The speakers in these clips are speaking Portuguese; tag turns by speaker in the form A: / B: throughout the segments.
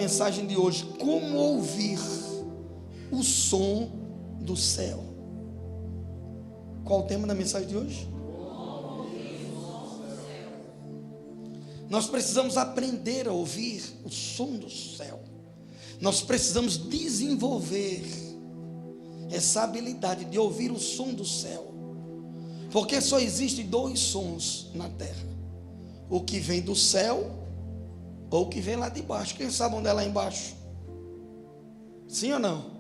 A: mensagem de hoje: como ouvir o som do céu. Qual o tema da mensagem de hoje? Nós precisamos aprender a ouvir o som do céu. Nós precisamos desenvolver essa habilidade de ouvir o som do céu. Porque só existem dois sons na terra: o que vem do céu ou o que vem lá de baixo. Quem sabe onde é lá embaixo? Sim ou não?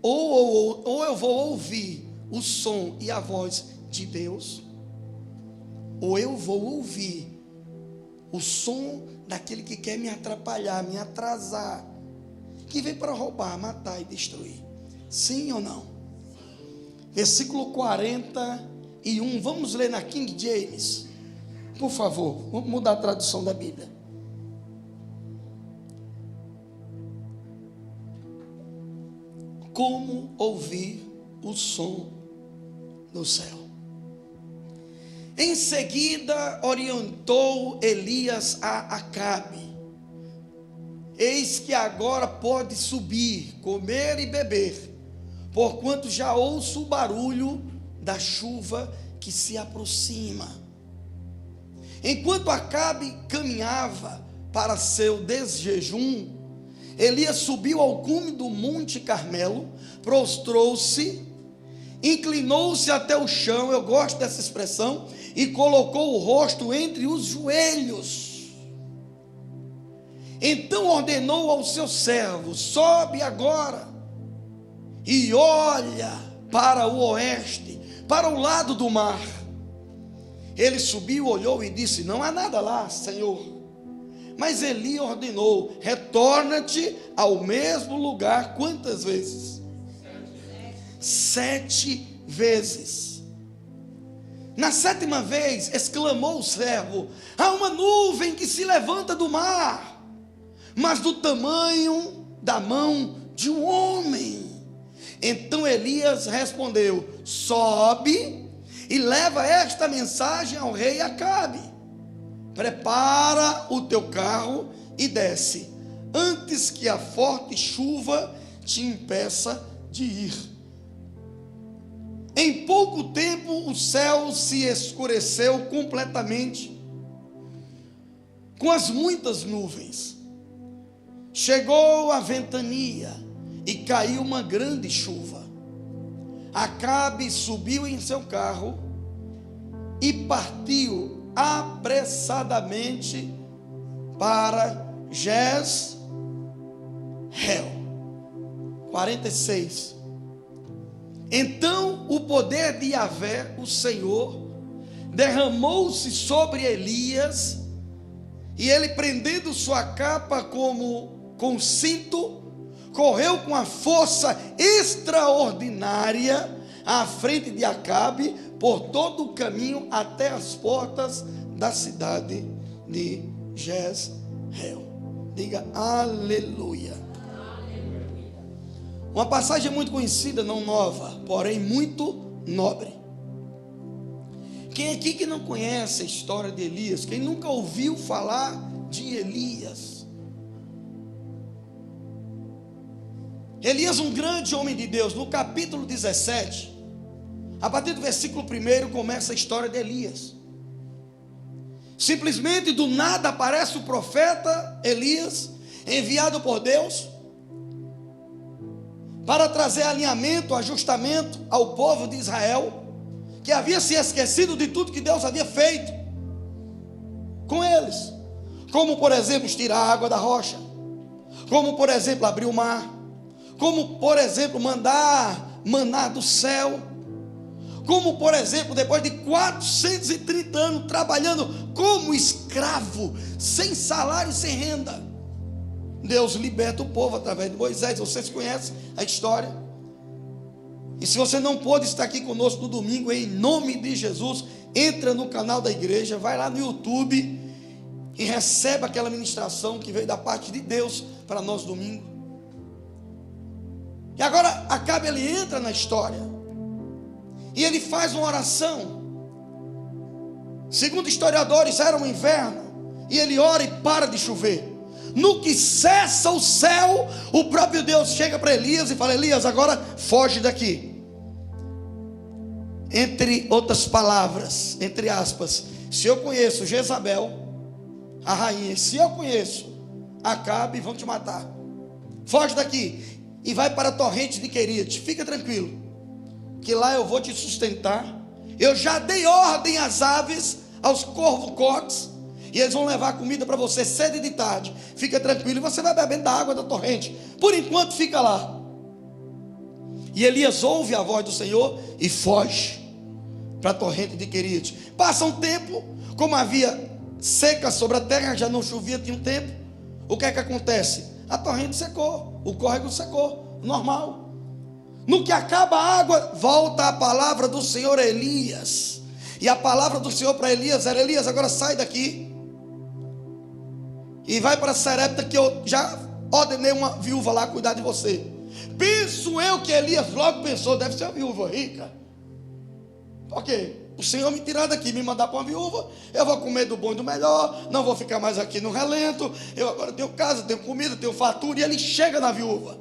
A: Ou eu vou ouvir o som e a voz de Deus, ou eu vou ouvir o som daquele que quer me atrapalhar, me atrasar, que vem para roubar, matar e destruir. Sim ou não? Versículo 41, vamos ler na King James, por favor. Vamos mudar a tradução da Bíblia. Como ouvir o som do céu. Em seguida orientou Elias a Acabe: eis que agora pode subir, comer e beber, porquanto já ouço o barulho da chuva que se aproxima. Enquanto Acabe caminhava para seu desjejum, Elias subiu ao cume do Monte Carmelo, prostrou-se, inclinou-se até o chão, eu gosto dessa expressão, e colocou o rosto entre os joelhos. Então ordenou ao seu servo: sobe agora e olha para o oeste, para o lado do mar. Ele subiu, olhou e disse: não há nada lá, Senhor. Mas Eli ordenou: retorna-te ao mesmo lugar. Quantas vezes? 7 vezes. Na 7ª vez, exclamou o servo: há uma nuvem que se levanta do mar, mas do tamanho da mão de um homem. Então Elias respondeu: sobe e leva esta mensagem ao rei Acabe: prepara o teu carro e desce, antes que a forte chuva te impeça de ir. Em pouco tempo o céu se escureceu completamente, com as muitas nuvens. Chegou a ventania e caiu uma grande chuva. Acabe subiu em seu carro e partiu apressadamente para Jezreel. 46. Então o poder de Yahvé, o Senhor, derramou-se sobre Elias, e ele, prendendo sua capa como com cinto, correu com a força extraordinária à frente de Acabe por todo o caminho até as portas da cidade de Jezreel. Diga aleluia. Uma passagem muito conhecida, não nova, porém muito nobre. Quem aqui que não conhece a história de Elias? Quem nunca ouviu falar de Elias? Elias, um grande homem de Deus. No capítulo 17, a partir do versículo 1, começa a história de Elias. Simplesmente do nada aparece o profeta Elias, enviado por Deus para trazer alinhamento, ajustamento ao povo de Israel, que havia se esquecido de tudo que Deus havia feito com eles, como por exemplo tirar a água da rocha, como por exemplo abrir o mar, como por exemplo mandar maná do céu, como por exemplo depois de 430 anos trabalhando como escravo, sem salário e sem renda, Deus liberta o povo através de Moisés. Vocês conhecem a história. E se você não pôde estar aqui conosco no domingo, em nome de Jesus, entra no canal da igreja, vai lá no YouTube e recebe aquela ministração que veio da parte de Deus para nós domingo. E agora Acabe, ele entra na história e ele faz uma oração. Segundo historiadores, era um inverno, e ele ora e para de chover. No que cessa o céu, o próprio Deus chega para Elias e fala: Elias, agora foge daqui. Entre outras palavras, entre aspas, se eu conheço Jezabel, a rainha, se eu conheço Acabe, vão te matar. Foge daqui e vai para a torrente de Querite. Fica tranquilo, que lá eu vou te sustentar. Eu já dei ordem às aves, aos corvo-coques, e eles vão levar comida para você cedo e de tarde. Fica tranquilo, e você vai bebendo da água da torrente. Por enquanto fica lá. E Elias ouve a voz do Senhor e foge para a torrente de Querite. Passa um tempo, como havia seca sobre a terra, já não chovia, tinha um tempo. O que é que acontece? A torrente secou, o córrego secou, normal. No que acaba a água, volta a palavra do Senhor a Elias. E a palavra do Senhor para Elias era: Elias, agora sai daqui e vai para Sarepta, que eu já ordenei uma viúva lá cuidar de você. Penso eu que Elias logo pensou: deve ser uma viúva rica. Por quê? O Senhor me tirar daqui, me mandar para uma viúva, eu vou comer do bom e do melhor, não vou ficar mais aqui no relento. Eu agora tenho casa, tenho comida, tenho fartura. E ele chega na viúva.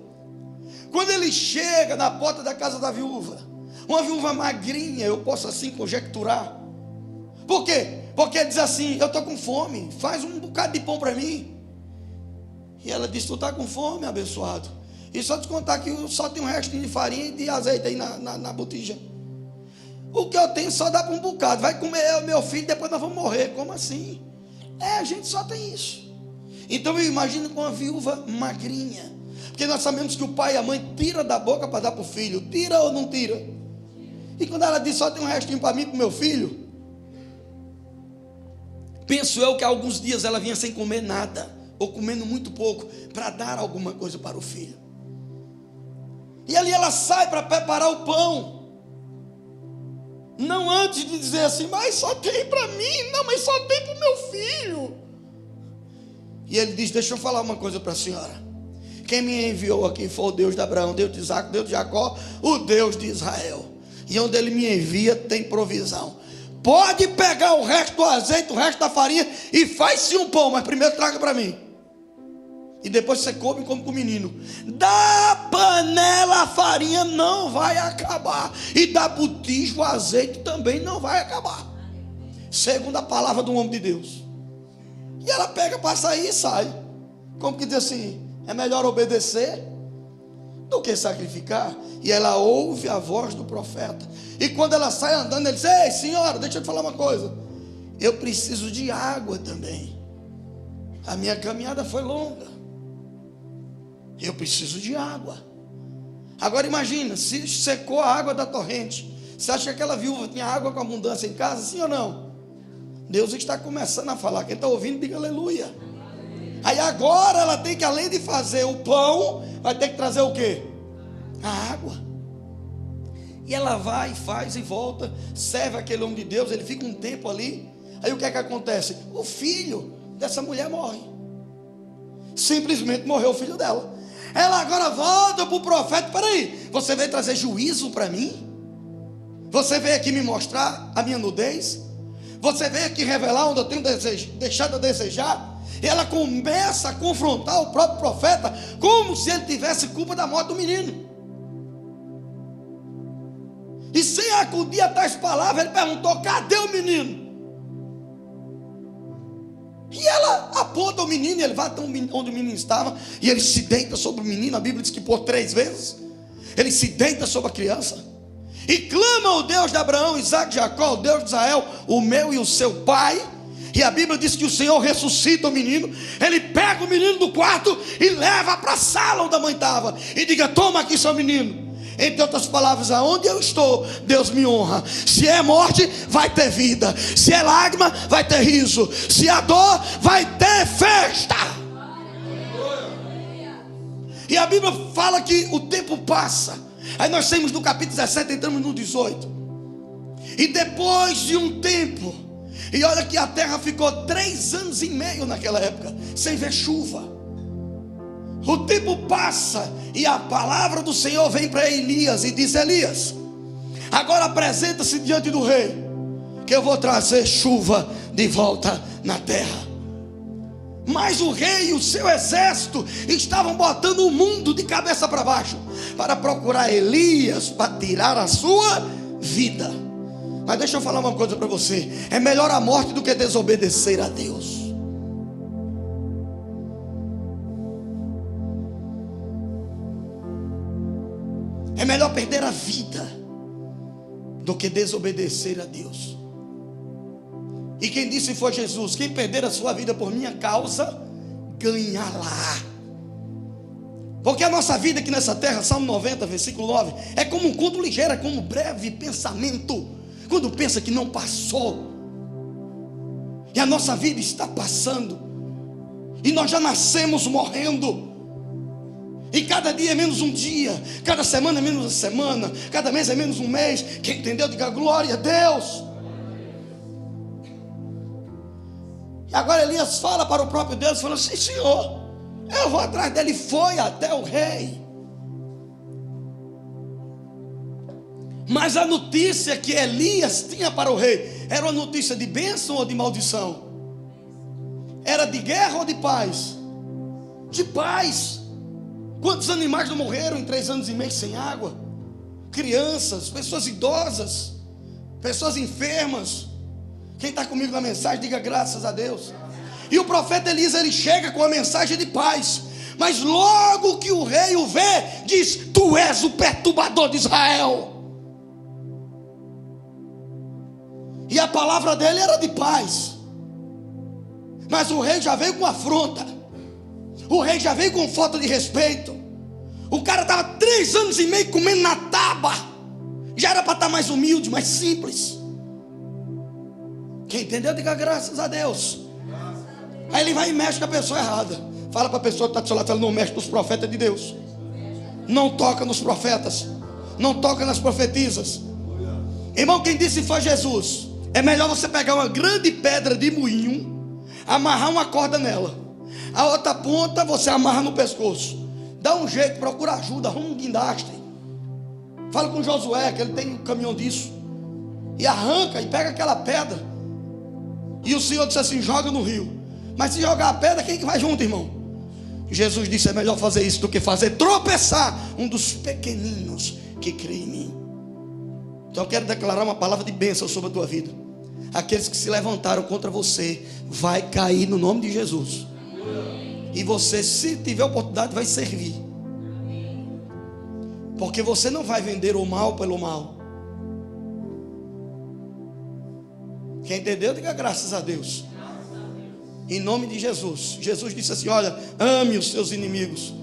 A: Quando ele chega na porta da casa da viúva, uma viúva magrinha, eu posso assim conjecturar. Por quê? Porque diz assim: eu estou com fome, faz um bocado de pão para mim. E ela diz: tu está com fome, abençoado? E só te contar que só tem um restinho de farinha e de azeite aí na botija. O que eu tenho só dá para um bocado. Vai comer eu, meu filho, depois nós vamos morrer. Como assim? A gente só tem isso. Então eu imagino com uma viúva magrinha, porque nós sabemos que o pai e a mãe tira da boca para dar para o filho. Tira ou não tira? E quando ela diz: só tem um restinho para mim e para o meu filho, penso eu que há alguns dias ela vinha sem comer nada, ou comendo muito pouco, para dar alguma coisa para o filho. E ali ela sai para preparar o pão. Não antes de dizer assim: mas só tem para mim. Não, mas só tem para o meu filho. E ele diz: deixa eu falar uma coisa para a senhora. Quem me enviou aqui foi o Deus de Abraão, Deus de Isaac, Deus de Jacó, o Deus de Israel. E onde ele me envia tem provisão. Pode pegar o resto do azeite, o resto da farinha, e faz-se um pão, mas primeiro traga para mim. E depois você come com o menino. Da panela a farinha não vai acabar, e da botija o azeite também não vai acabar, segundo a palavra do homem de Deus. E ela pega para sair e sai. Como que diz assim: é melhor obedecer do que sacrificar. E ela ouve a voz do profeta. E quando ela sai andando, ele diz: ei, senhora, deixa eu te falar uma coisa. Eu preciso de água também. A minha caminhada foi longa. Eu preciso de água. Agora imagina, se secou a água da torrente, você acha que aquela viúva tinha água com abundância em casa? Sim ou não? Deus está começando a falar. Quem está ouvindo, diga aleluia. Aí agora ela tem que, além de fazer o pão, vai ter que trazer o quê? A água. E ela vai, faz e volta, serve aquele homem de Deus. Ele fica um tempo ali. Aí o que é que acontece? O filho dessa mulher morre. Simplesmente morreu o filho dela. Ela agora volta para o profeta: peraí, você veio trazer juízo para mim? Você veio aqui me mostrar a minha nudez? Você veio aqui revelar onde eu tenho deixado a desejar? E ela começa a confrontar o próprio profeta, como se ele tivesse culpa da morte do menino. E sem acudir a tais palavras, ele perguntou: cadê o menino? E ela aponta o menino, e ele vai até onde o menino estava, e ele se deita sobre o menino. A Bíblia diz que por 3 vezes ele se deita sobre a criança e clama ao Deus de Abraão, Isaac, Jacó, o Deus de Israel, o meu e o seu pai. E a Bíblia diz que o Senhor ressuscita o menino. Ele pega o menino do quarto e leva para a sala onde a mãe estava, e diga: toma aqui seu menino. Entre outras palavras, aonde eu estou, Deus me honra. Se é morte, vai ter vida. Se é lágrima, vai ter riso. Se é dor, vai ter festa. E a Bíblia fala que o tempo passa. Aí nós saímos do capítulo 17, entramos no 18. E depois de um tempo, e olha que a terra ficou 3 anos e meio naquela época, sem ver chuva. O tempo passa e a palavra do Senhor vem para Elias e diz: Elias, agora apresenta-se diante do rei, que eu vou trazer chuva de volta na terra. Mas o rei e o seu exército estavam botando o mundo de cabeça para baixo para procurar Elias para tirar a sua vida. Mas deixa eu falar uma coisa para você: é melhor a morte do que desobedecer a Deus. É melhor perder a vida do que desobedecer a Deus. E quem disse foi Jesus: quem perder a sua vida por minha causa, ganhará. Porque a nossa vida aqui nessa terra, Salmo 90, versículo 9, é como um conto ligeiro, é como um breve pensamento. Quando pensa que não passou, e a nossa vida está passando, e nós já nascemos morrendo, e cada dia é menos um dia, cada semana é menos uma semana, cada mês é menos um mês. Quem entendeu, diga glória a Deus. E agora Elias fala para o próprio Deus, falando: sim, Senhor, eu vou atrás dele. Foi até o rei. Mas a notícia que Elias tinha para o rei era uma notícia de bênção ou de maldição? Era de guerra ou de paz? De paz. Quantos animais não morreram em 3 anos e meio sem água? Crianças, pessoas idosas, pessoas enfermas. Quem está comigo na mensagem, diga graças a Deus. E o profeta Elias, ele chega com a mensagem de paz. Mas logo que o rei o vê, diz: tu és o perturbador de Israel. E a palavra dele era de paz. Mas o rei já veio com afronta. O rei já veio com falta de respeito. O cara estava 3 anos e meio comendo na tábua. Já era para estar mais humilde, mais simples. Quem entendeu, diga graças a Deus. Aí ele vai e mexe com a pessoa errada. Fala para a pessoa que está do seu lado: não mexe nos profetas de Deus. Não toca nos profetas. Não toca nas profetisas. Irmão, quem disse foi Jesus. É melhor você pegar uma grande pedra de moinho, amarrar uma corda nela, a outra ponta você amarra no pescoço. Dá um jeito, procura ajuda, arruma um guindastre. Fala com Josué, que ele tem um caminhão disso. E arranca e pega aquela pedra. E o Senhor disse assim: joga no rio. Mas se jogar a pedra, quem que vai junto, irmão? Jesus disse: é melhor fazer isso do que fazer tropeçar um dos pequeninos que crê em mim. Então eu quero declarar uma palavra de bênção sobre a tua vida. Aqueles que se levantaram contra você vai cair no nome de Jesus. E você, se tiver oportunidade, vai servir. Porque você não vai vender o mal pelo mal. Quem entendeu, diga graças a Deus. Em nome de Jesus. Jesus disse assim: olha, ame os seus inimigos,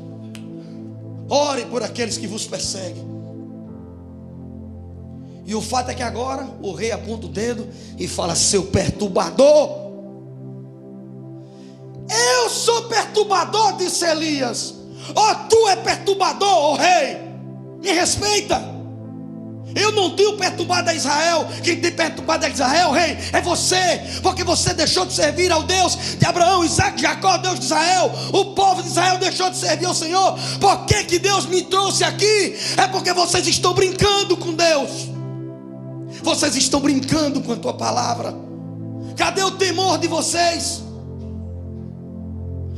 A: ore por aqueles que vos perseguem. E o fato é que agora o rei aponta o dedo e fala: seu perturbador. Eu sou perturbador, disse Elias. Tu é perturbador, rei. Me respeita. Eu não tenho perturbado a Israel. Quem tem perturbado a Israel, rei, é você. Porque você deixou de servir ao Deus de Abraão, Isaac, Jacó, Deus de Israel. O povo de Israel deixou de servir ao Senhor. Por que Deus me trouxe aqui? É porque vocês estão brincando com Deus. Vocês estão brincando com a tua palavra. Cadê o temor de vocês?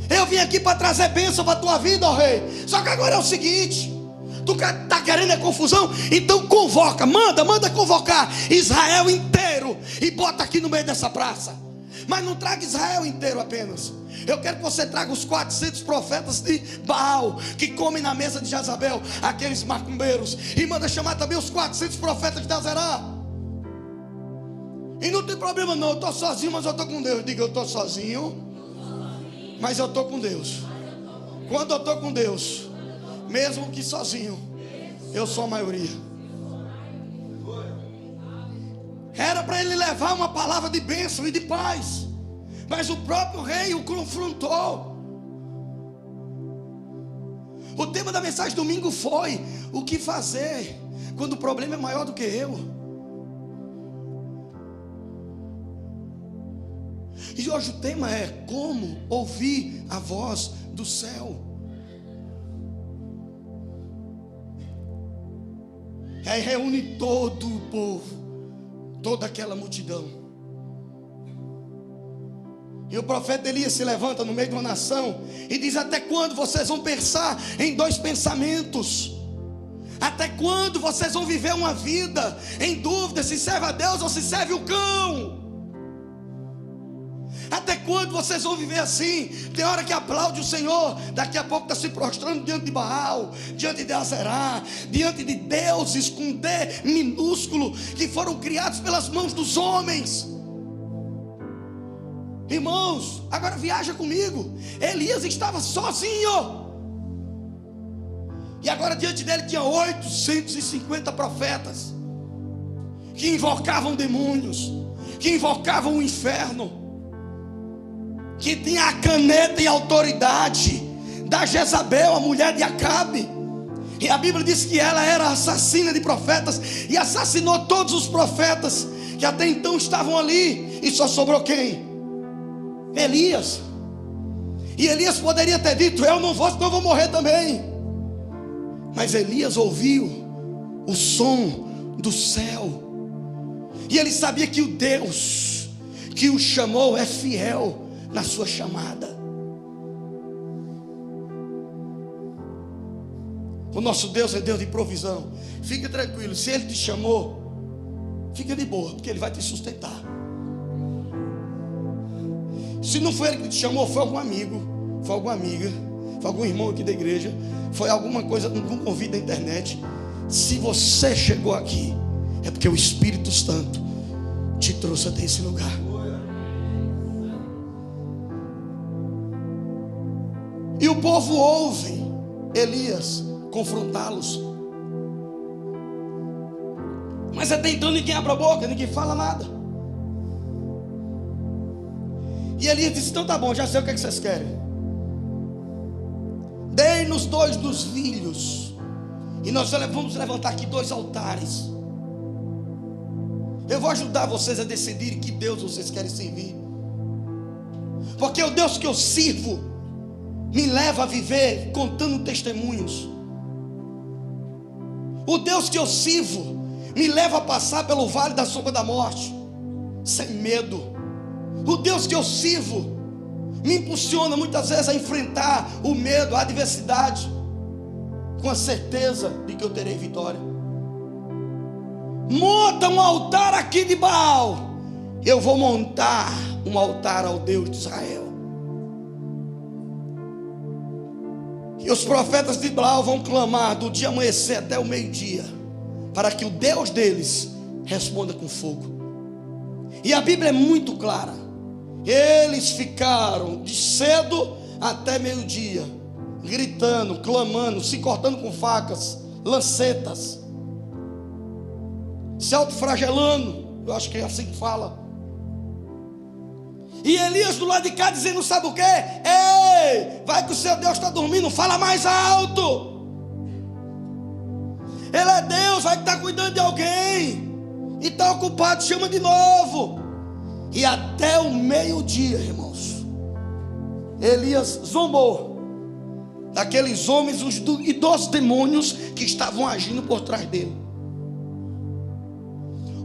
A: Eu vim aqui para trazer bênção para a tua vida, ó rei. Só que agora é o seguinte: tu está querendo a confusão? Então convoca, manda convocar Israel inteiro e bota aqui no meio dessa praça. Mas não traga Israel inteiro apenas. Eu quero que você traga os 400 profetas de Baal que comem na mesa de Jezabel, aqueles macumbeiros. E manda chamar também os 400 profetas de Azerá. E não tem problema não, eu estou sozinho, mas eu estou com Deus. Diga: eu estou sozinho, mas eu estou com Deus. Quando eu estou com Deus, mesmo que sozinho, eu sou a maioria. Era para ele levar uma palavra de bênção e de paz, mas o próprio rei o confrontou. O tema da mensagem domingo foi: o que fazer quando o problema é maior do que eu? E hoje o tema é: como ouvir a voz do céu. Aí reúne todo o povo, toda aquela multidão. E o profeta Elias se levanta no meio de uma nação e diz: até quando vocês vão pensar em dois pensamentos? Até quando vocês vão viver uma vida em dúvida se serve a Deus ou se serve o cão? Até quando vocês vão viver assim? Tem hora que aplaude o Senhor, daqui a pouco está se prostrando diante de Baal, diante de Azerá, diante de deuses com D minúsculo, que foram criados pelas mãos dos homens. Irmãos, agora viaja comigo. Elias estava sozinho, e agora diante dele tinha 850 profetas, que invocavam demônios, que invocavam o inferno, que tinha a caneta e a autoridade da Jezabel, a mulher de Acabe. E a Bíblia diz que ela era assassina de profetas, e assassinou todos os profetas que até então estavam ali, e só sobrou quem? Elias. E Elias poderia ter dito: eu não vou, senão eu vou morrer também. Mas Elias ouviu o som do céu, e ele sabia que o Deus que o chamou é fiel na sua chamada. O nosso Deus é Deus de provisão. Fica tranquilo, se Ele te chamou, fica de boa, porque Ele vai te sustentar. Se não foi Ele que te chamou, foi algum amigo, foi alguma amiga, foi algum irmão aqui da igreja, foi alguma coisa, algum convite da internet. Se você chegou aqui, é porque o Espírito Santo te trouxe até esse lugar. E o povo ouve Elias confrontá-los, mas até então ninguém abre a boca, ninguém fala nada. E Elias disse: então tá bom, já sei o que é que vocês querem. Dei-nos 2 novilhos, e nós vamos levantar aqui 2 altares. Eu vou ajudar vocês a decidirem que Deus vocês querem servir, porque o Deus que eu sirvo me leva a viver contando testemunhos. O Deus que eu sirvo me leva a passar pelo vale da sombra da morte sem medo. O Deus que eu sirvo me impulsiona muitas vezes a enfrentar o medo, a adversidade, com a certeza de que eu terei vitória. Monta um altar aqui de Baal, eu vou montar um altar ao Deus de Israel. E os profetas de Baal vão clamar do dia amanhecer até o meio-dia, para que o Deus deles responda com fogo. E a Bíblia é muito clara: eles ficaram de cedo até meio-dia, gritando, clamando, se cortando com facas, lancetas, se autoflagelando, eu acho que é assim que fala. E Elias do lado de cá dizendo: sabe o que? Ei, vai que o seu Deus está dormindo, fala mais alto. Ele é Deus, vai que está cuidando de alguém e está ocupado, chama de novo. E até o meio-dia, irmãos, Elias zombou daqueles homens e dos demônios que estavam agindo por trás dele.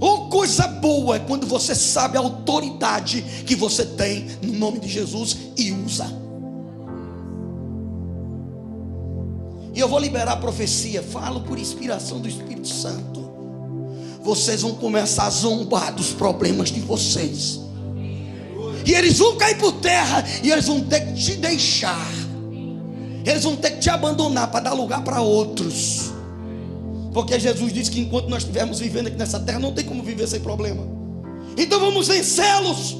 A: Oh, coisa boa é quando você sabe a autoridade que você tem no nome de Jesus e usa. E eu vou liberar a profecia, falo por inspiração do Espírito Santo. Vocês vão começar a zombar dos problemas de vocês, e eles vão cair por terra, e eles vão ter que te deixar, eles vão ter que te abandonar para dar lugar para outros. Porque Jesus disse que enquanto nós estivermos vivendo aqui nessa terra, não tem como viver sem problema. Então vamos vencê-los,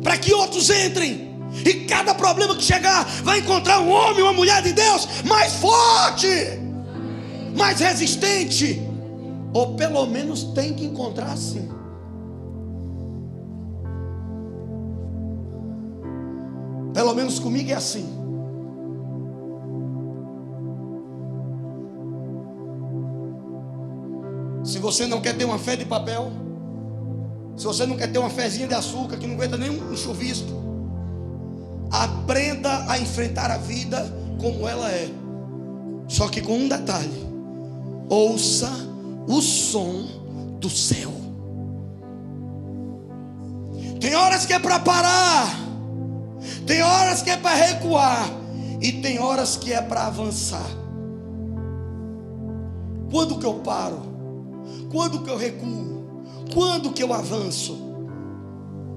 A: para que outros entrem. E cada problema que chegar, vai encontrar um homem, uma mulher de Deus mais forte, mais resistente. Ou pelo menos tem que encontrar assim. Pelo menos comigo é assim. Se você não quer ter uma fé de papel, se você não quer ter uma fezinha de açúcar que não aguenta nem um chuvisco, aprenda a enfrentar a vida como ela é. Só que com um detalhe: ouça o som do céu. Tem horas que é para parar Tem horas que é para recuar e tem horas que é para avançar. Quando que eu paro? Quando que eu recuo? Quando que eu avanço?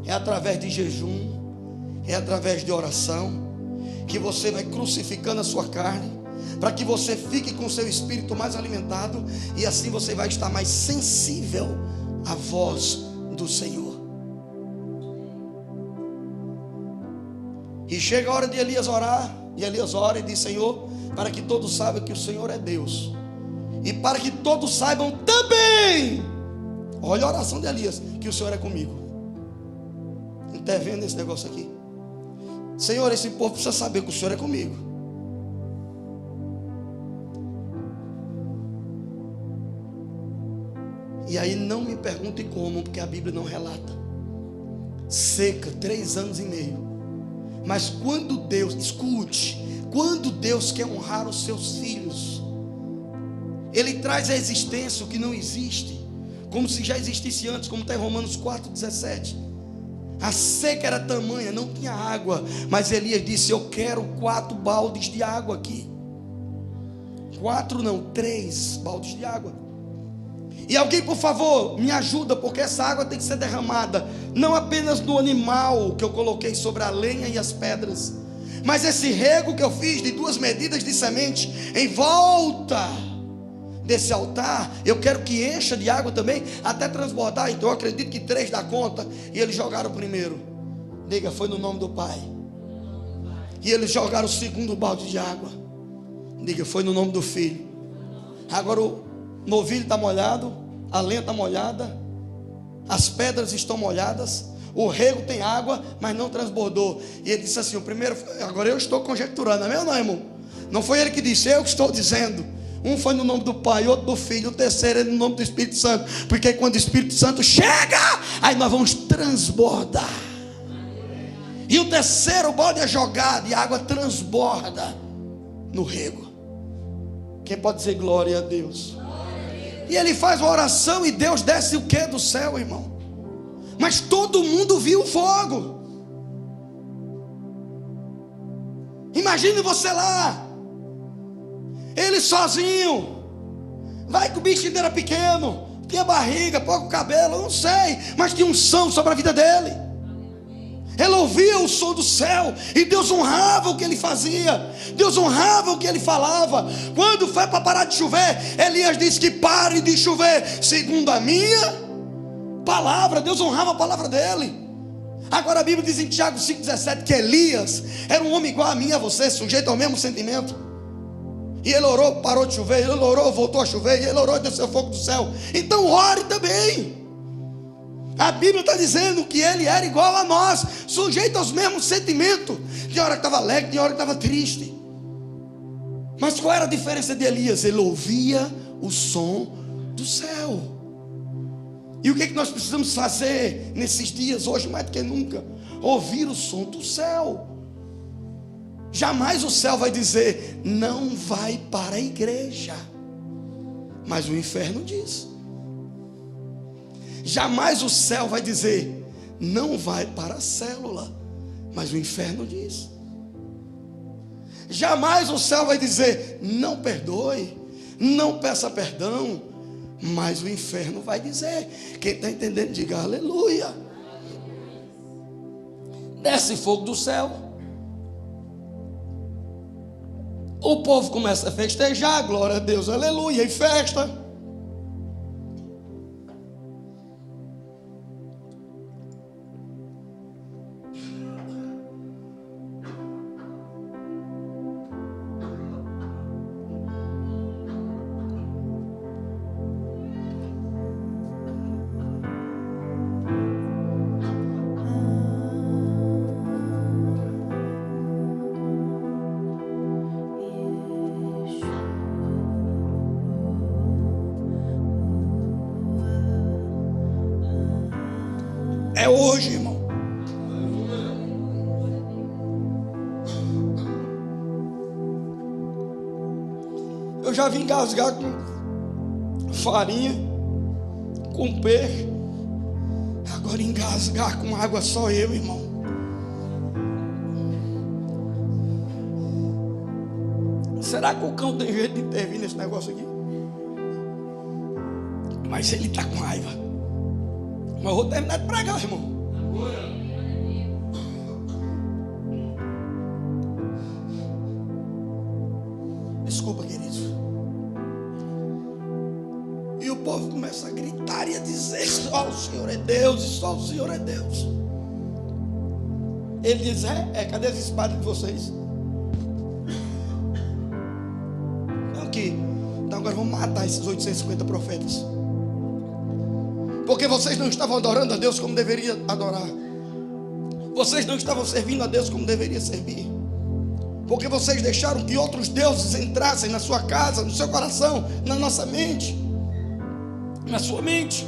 A: É através de jejum, é através de oração, que você vai crucificando a sua carne, para que você fique com o seu espírito mais alimentado, e assim você vai estar mais sensível à voz do Senhor. E chega a hora de Elias orar, e Elias ora e diz: Senhor, para que todos saibam que o Senhor é Deus, e para que todos saibam também, olha a oração de Elias, que o Senhor é comigo. Está vendo esse negócio aqui? Senhor, esse povo precisa saber que o Senhor é comigo. E aí não me pergunte como, porque a Bíblia não relata. Seca, 3 anos e meio. Mas quando Deus, escute, quando Deus quer honrar os seus filhos, Ele traz à existência o que não existe, como se já existisse antes, como está em Romanos 4,17. A seca era tamanha, não tinha água, mas Elias disse: eu quero 4 baldes de água aqui. 4 não, 3 baldes de água. E alguém, por favor, me ajuda, porque essa água tem que ser derramada, não apenas no animal que eu coloquei sobre a lenha e as pedras, mas esse rego que eu fiz de 2 medidas de semente em volta desse altar, eu quero que encha de água também, até transbordar. Então eu acredito que 3 dá conta. E eles jogaram o primeiro. Diga, foi no nome do Pai. E eles jogaram o segundo balde de água. Diga, foi no nome do Filho. Agora o novilho está molhado, a lenha está molhada, as pedras estão molhadas, o rego tem água, mas não transbordou. E ele disse assim: o primeiro, agora eu estou conjecturando, não é meu, não, irmão? Não foi ele que disse, eu que estou dizendo. Um foi no nome do Pai, outro do Filho, o terceiro é no nome do Espírito Santo. Porque quando o Espírito Santo chega, aí nós vamos transbordar. E o terceiro balde é jogado e a água transborda no rego. Quem pode dizer glória a Deus? E ele faz uma oração e Deus desce o que do céu, irmão? Mas todo mundo viu o fogo. Imagine você lá, ele sozinho. Vai que o bicho ainda era pequeno, tinha barriga, pouco cabelo, não sei, mas tinha unção sobre a vida dele. Ele ouvia o som do céu e Deus honrava o que ele fazia, Deus honrava o que ele falava. Quando foi para parar de chover, Elias disse que pare de chover, segundo a minha palavra. Deus honrava a palavra dele. Agora a Bíblia diz em Tiago 5,17 que Elias era um homem igual a mim e a você, sujeito ao mesmo sentimento. E ele orou, parou de chover, ele orou, voltou a chover, e ele orou e desceu fogo do céu. Então ore também. A Bíblia está dizendo que ele era igual a nós, sujeito aos mesmos sentimentos. Tinha hora que estava alegre, tinha hora que estava triste. Mas qual era a diferença de Elias? Ele ouvia o som do céu. E o que é que nós precisamos fazer nesses dias, hoje mais do que nunca? Ouvir o som do céu. Jamais o céu vai dizer, não vai para a igreja. Mas o inferno diz. Jamais o céu vai dizer, não vai para a célula. Mas o inferno diz. Jamais o céu vai dizer, não perdoe, não peça perdão. Mas o inferno vai dizer. Quem está entendendo, diga aleluia. Desce fogo do céu. O povo começa a festejar, glória a Deus, aleluia, e festa. É hoje, irmão. Eu já vim engasgar com farinha, com peixe. Agora engasgar com água só eu, irmão. Será que o cão tem jeito de intervir nesse negócio aqui? Mas ele está com raiva. Mas eu vou terminar de pregar, irmão. Desculpa, querido. E o povo começa a gritar e a dizer: só o Senhor é Deus, e só o Senhor é Deus. Ele diz: cadê as espadas de vocês? Aqui. Então agora vamos matar esses 850 profetas. Porque vocês não estavam adorando a Deus como deveria adorar. Vocês não estavam servindo a Deus como deveria servir. Porque vocês deixaram que outros deuses entrassem na sua casa, no seu coração, na nossa mente, na sua mente.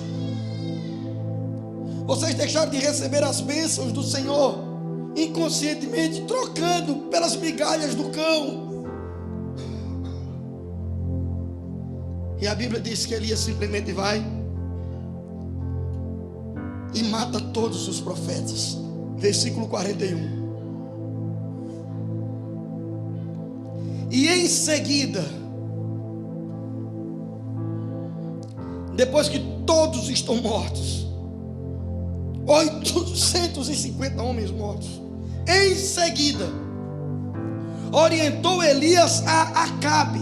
A: Vocês deixaram de receber as bênçãos do Senhor, inconscientemente, trocando pelas migalhas do cão. E a Bíblia diz que Elias simplesmente vai e mata todos os profetas. Versículo 41. E em seguida, depois que todos estão mortos, 850 homens mortos, em seguida, orientou Elias a Acabe: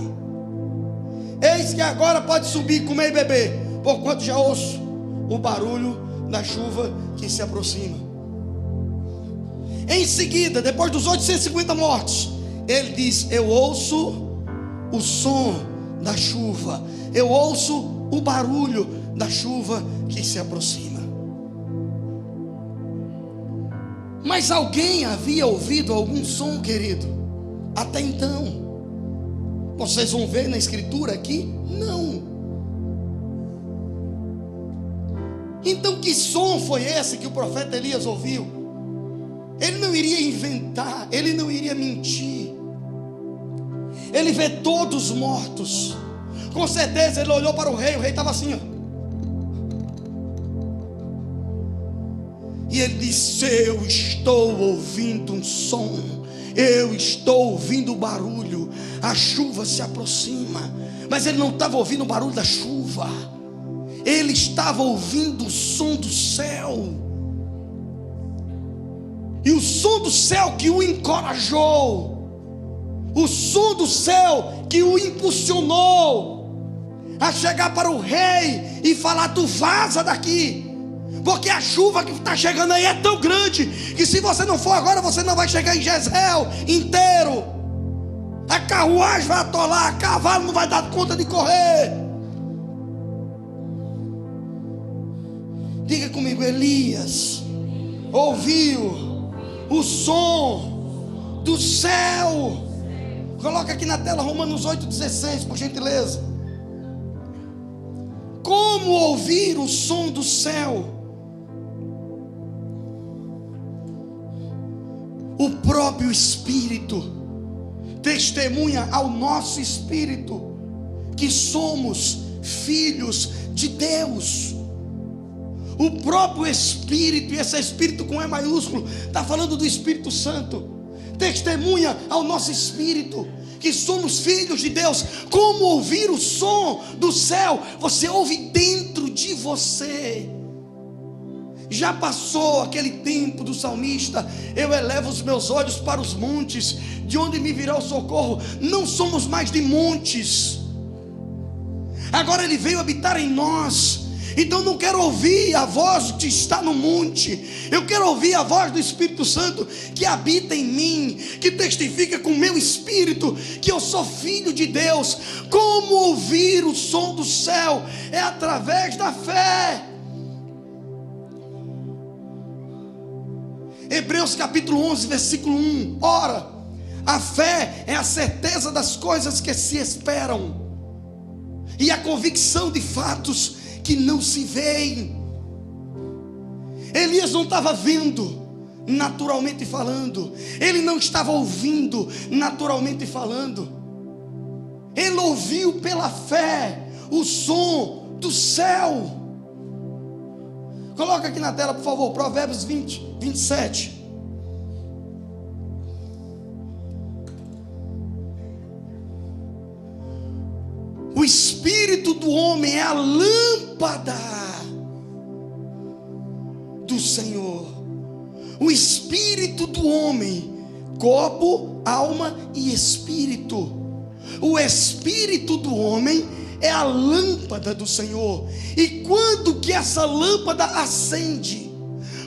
A: eis que agora pode subir, comer e beber, porquanto já ouço o barulho da chuva que se aproxima. Em seguida, depois dos 850 mortos, ele diz: eu ouço o som da chuva, eu ouço o barulho da chuva que se aproxima. Mas alguém havia ouvido algum som, querido, até então? Vocês vão ver na escritura aqui, não. Então que som foi esse que o profeta Elias ouviu? Ele não iria inventar, ele não iria mentir. Ele vê todos mortos. Com certeza ele olhou para o rei estava assim, ó. E ele disse: eu estou ouvindo um som, eu estou ouvindo barulho, a chuva se aproxima. Mas ele não estava ouvindo o barulho da chuva, ele estava ouvindo o som do céu. E o som do céu que o encorajou, o som do céu que o impulsionou a chegar para o rei e falar: tu vaza daqui, porque a chuva que está chegando aí é tão grande que se você não for agora, você não vai chegar em Jezreel inteiro. A carruagem vai atolar, a cavalo não vai dar conta de correr. Diga comigo: Elias ouviu o som do céu. Coloca aqui na tela Romanos 8,16, por gentileza. Como ouvir o som do céu? O próprio Espírito testemunha ao nosso espírito que somos filhos de Deus. O próprio Espírito, e esse Espírito com E maiúsculo, está falando do Espírito Santo, testemunha ao nosso espírito que somos filhos de Deus. Como ouvir o som do céu? Você ouve dentro de você. Já passou aquele tempo do salmista: eu elevo os meus olhos para os montes, de onde me virá o socorro? Não somos mais de montes, agora ele veio habitar em nós. Então não quero ouvir a voz que está no monte, eu quero ouvir a voz do Espírito Santo que habita em mim, que testifica com o meu espírito que eu sou filho de Deus. Como ouvir o som do céu? É através da fé. Hebreus capítulo 11, versículo 1. Ora, a fé é a certeza das coisas que se esperam e a convicção de fatos que não se veem. Elias não estava vendo naturalmente falando, ele não estava ouvindo naturalmente falando, ele ouviu pela fé o som do céu. Coloca aqui na tela, por favor, Provérbios 20, 27. O espírito do homem é a lâmpada do Senhor. O espírito do homem, corpo, alma e espírito. O espírito do homem é a lâmpada do Senhor. E quando que essa lâmpada acende?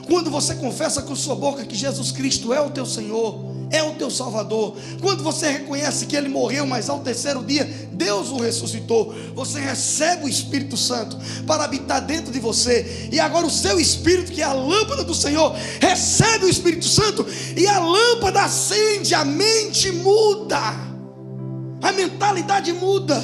A: Quando você confessa com sua boca que Jesus Cristo é o teu Senhor, é o teu Salvador. Quando você reconhece que Ele morreu, mas ao terceiro dia Deus o ressuscitou, você recebe o Espírito Santo para habitar dentro de você. E agora o seu Espírito, que é a lâmpada do Senhor, recebe o Espírito Santo, e a lâmpada acende, a mente muda, a mentalidade muda.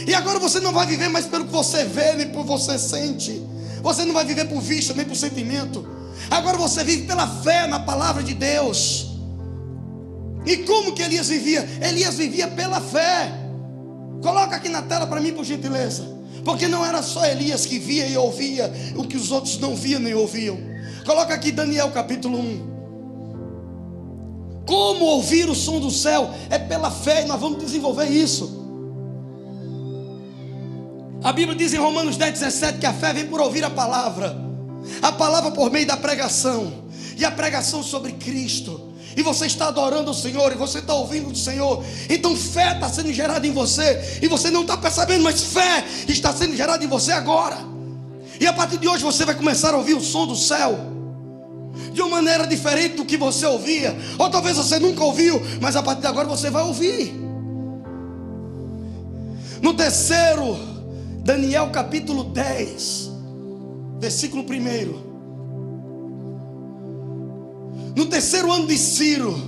A: E agora você não vai viver mais pelo que você vê, nem por você sente. Você não vai viver por vista, nem por sentimento. Agora você vive pela fé na palavra de Deus. E como que Elias vivia? Elias vivia pela fé. Coloca aqui na tela para mim, por gentileza. Porque não era só Elias que via e ouvia o que os outros não viam nem ouviam. Coloca aqui Daniel capítulo 1. Como ouvir o som do céu? É pela fé, e nós vamos desenvolver isso. A Bíblia diz em Romanos 10:17 que a fé vem por ouvir a palavra por meio da pregação, e a pregação sobre Cristo. E você está adorando o Senhor, e você está ouvindo o Senhor. Então fé está sendo gerada em você, e você não está percebendo, mas fé está sendo gerada em você agora. E a partir de hoje você vai começar a ouvir o som do céu de uma maneira diferente do que você ouvia. Ou talvez você nunca ouviu, mas a partir de agora você vai ouvir. No terceiro, Daniel capítulo 10, versículo 1. No terceiro ano de Ciro,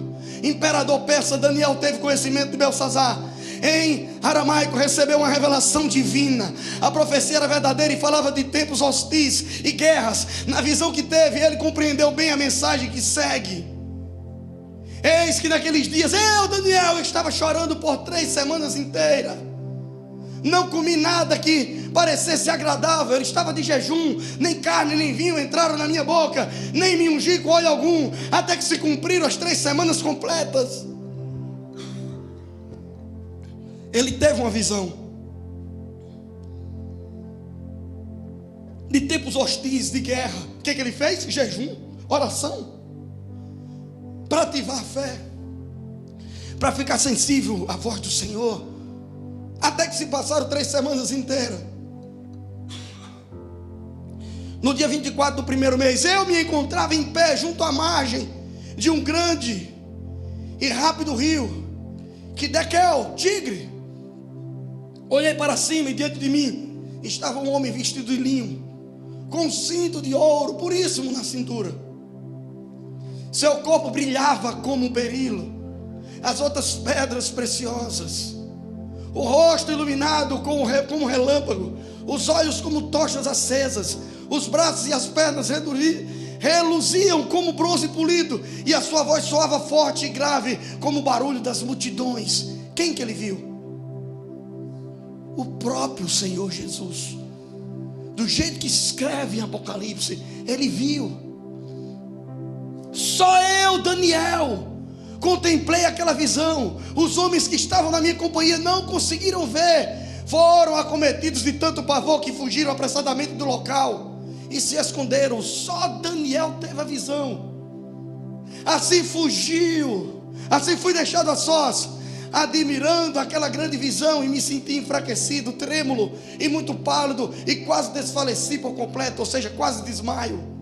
A: imperador persa, Daniel teve conhecimento de Belsazar. Em aramaico recebeu uma revelação divina. A profecia era verdadeira e falava de tempos hostis e guerras. Na visão que teve, ele compreendeu bem a mensagem que segue. Eis que naqueles dias, Daniel, estava chorando por 3 semanas inteiras. Não comi nada que parecesse agradável. Eu estava de jejum. Nem carne nem vinho entraram na minha boca, nem me ungi com óleo algum, até que se cumpriram as 3 semanas completas. Ele teve uma visão de tempos hostis, de guerra. O que ele fez? Jejum, oração, para ativar a fé, para ficar sensível à voz do Senhor. Até que se passaram 3 semanas inteiras. No dia 24 do primeiro mês, eu me encontrava em pé junto à margem de um grande e rápido rio, Quidekel, Tigre. Olhei para cima e diante de mim estava um homem vestido de linho, com um cinto de ouro puríssimo na cintura. Seu corpo brilhava como um berilo, as outras pedras preciosas. O rosto iluminado como um relâmpago, os olhos como tochas acesas, os braços e as pernas reluziam como bronze polido, e a sua voz soava forte e grave como o barulho das multidões. Quem que ele viu? O próprio Senhor Jesus. Do jeito que escreve em Apocalipse, ele viu. Só eu, Daniel, contemplei aquela visão. Os homens que estavam na minha companhia não conseguiram ver. Foram acometidos de tanto pavor que fugiram apressadamente do local e se esconderam. Só Daniel teve a visão. Assim fugiu, assim fui deixado a sós, admirando aquela grande visão, e me senti enfraquecido, trêmulo e muito pálido, e quase desfaleci por completo, ou seja, quase desmaio.